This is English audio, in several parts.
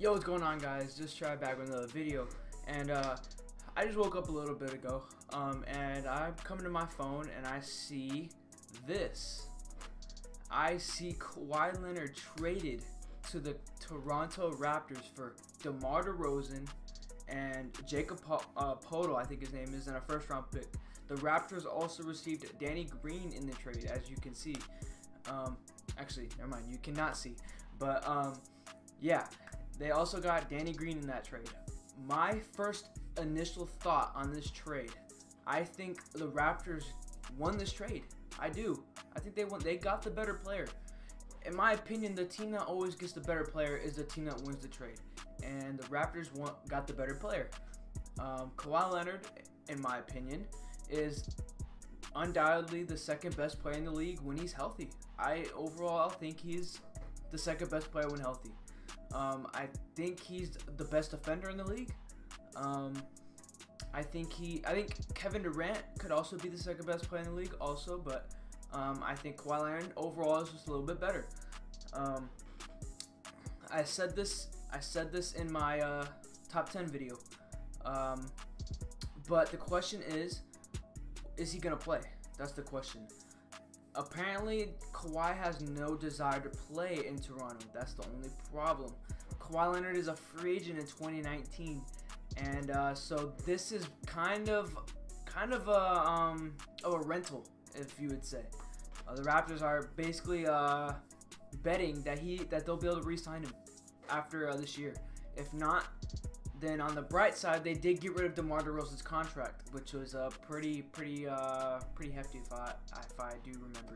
Yo, what's going on, guys? Just tried back with another video, and I just woke up a little bit ago, and I'm coming to my phone and I see this. I see Kawhi Leonard traded to the Toronto Raptors for DeMar DeRozan and Jacob Poeltl, I think his name is, and a first-round pick. The Raptors also received Danny Green in the trade, as you can see. Actually, never mind, you cannot see, but yeah. They also got Danny Green in that trade. My first initial thought on this trade, I think the Raptors won this trade. I do. I think they won. They got the better player. In my opinion, the team that always gets the better player is the team that wins the trade. And the Raptors got the better player. Kawhi Leonard, in my opinion, is undoubtedly the second best player in the league when he's healthy. I overall think he's the second best player when healthy. I think he's the best defender in the league. I think Kevin Durant could also be the second best player in the league also, but I think Kawhi Leonard overall is just a little bit better. I said this in my top 10 video. But the question is he gonna play? That's the question. Apparently, Kawhi has no desire to play in Toronto. That's the only problem. Kawhi Leonard is a free agent in 2019, and so this is kind of a rental, if you would say. The Raptors are basically betting that they'll be able to re-sign him after this year. If not, then on the bright side, they did get rid of DeMar DeRozan's contract, which was pretty hefty if I do remember,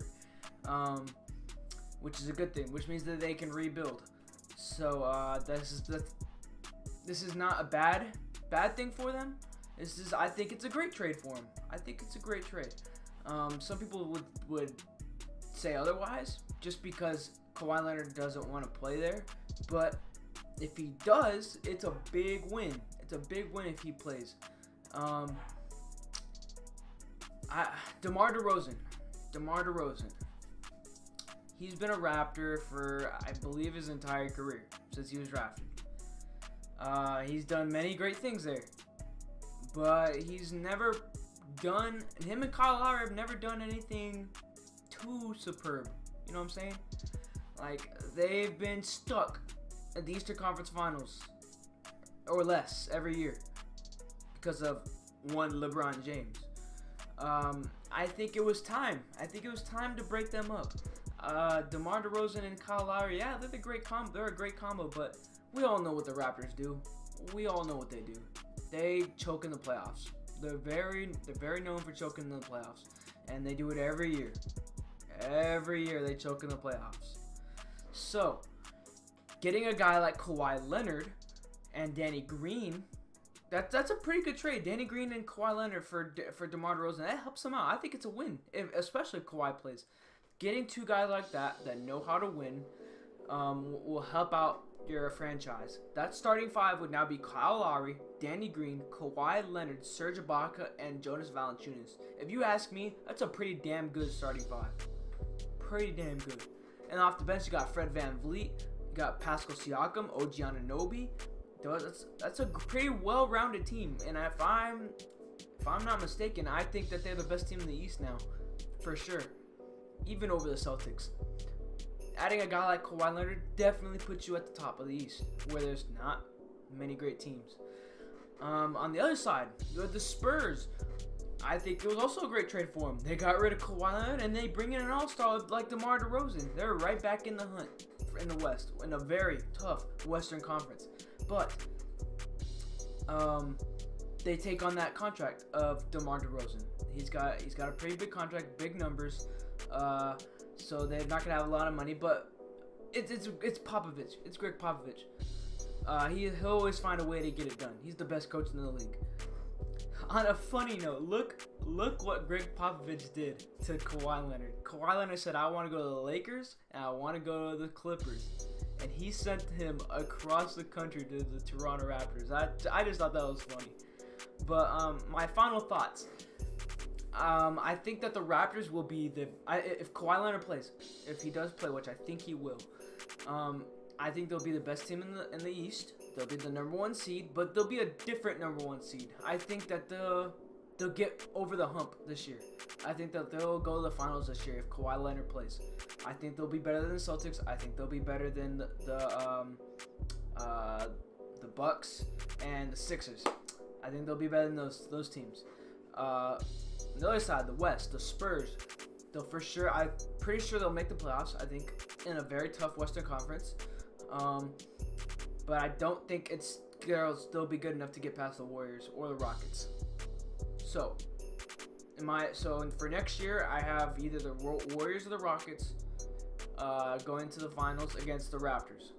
which is a good thing, which means that they can rebuild. So this is not a bad thing for them. I think it's a great trade for them. I think it's a great trade. Some people would say otherwise, just because Kawhi Leonard doesn't want to play there, but if he does, it's a big win. It's a big win if he plays. DeMar DeRozan. He's been a Raptor for, I believe, his entire career since he was drafted. He's done many great things there, but he's never done. Him and Kyle Lowry have never done anything too superb. You know what I'm saying? Like, they've been stuck at the Eastern Conference Finals or less every year because of one LeBron James. I think it was time. I think it was time to break them up. DeMar DeRozan and Kyle Lowry, yeah, they're a great combo, but we all know what the Raptors do. We all know what they do. They choke in the playoffs. They're very known for choking in the playoffs, and they do it every year. Every year they choke in the playoffs. So, getting a guy like Kawhi Leonard and Danny Green, that's a pretty good trade. Danny Green and Kawhi Leonard for DeMar DeRozan, that helps them out. I think it's a win, especially if Kawhi plays. Getting two guys like that know how to win will help out your franchise. That starting five would now be Kyle Lowry, Danny Green, Kawhi Leonard, Serge Ibaka, and Jonas Valanciunas. If you ask me, that's a pretty damn good starting five. Pretty damn good. And off the bench, you got Fred VanVleet, you got Pascal Siakam, OG Anunoby. That's a pretty well-rounded team. And if I'm not mistaken, I think that they're the best team in the East now, for sure, even over the Celtics. Adding a guy like Kawhi Leonard definitely puts you at the top of the East, where there's not many great teams. On the other side, the Spurs. I think it was also a great trade for them. They got rid of Kawhi Leonard and they bring in an all-star like DeMar DeRozan. They're right back in the hunt in the West, in a very tough Western Conference. But they take on that contract of DeMar DeRozan. He's got a pretty big contract, big numbers. So they're not gonna have a lot of money, but it's Popovich. It's Greg Popovich. He'll always find a way to get it done. He's the best coach in the league. On a funny note, look what Greg Popovich did to Kawhi Leonard. Kawhi Leonard said, "I want to go to the Lakers and I want to go to the Clippers," and he sent him across the country to the Toronto Raptors. I just thought that was funny. But my final thoughts. I think that the Raptors will be if Kawhi Leonard plays, if he does play, which I think he will. I think they'll be the best team in the East. They'll be the #1 seed, but they'll be a different #1 seed. I think that they'll get over the hump this year. I think that they'll go to the finals this year if Kawhi Leonard plays. I think they'll be better than the Celtics. I think they'll be better than the Bucks and the Sixers. I think they'll be better than those teams. The other side, the West, the Spurs, they'll for sure. I'm pretty sure they'll make the playoffs. I think in a very tough Western Conference, but I don't think they'll still be good enough to get past the Warriors or the Rockets. So, for next year, I have either the Warriors or the Rockets going to the finals against the Raptors.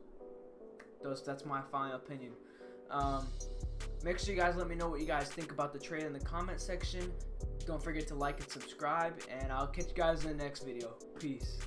That's my final opinion. Make sure you guys let me know what you guys think about the trade in the comment section. Don't forget to like and subscribe, and I'll catch you guys in the next video. Peace.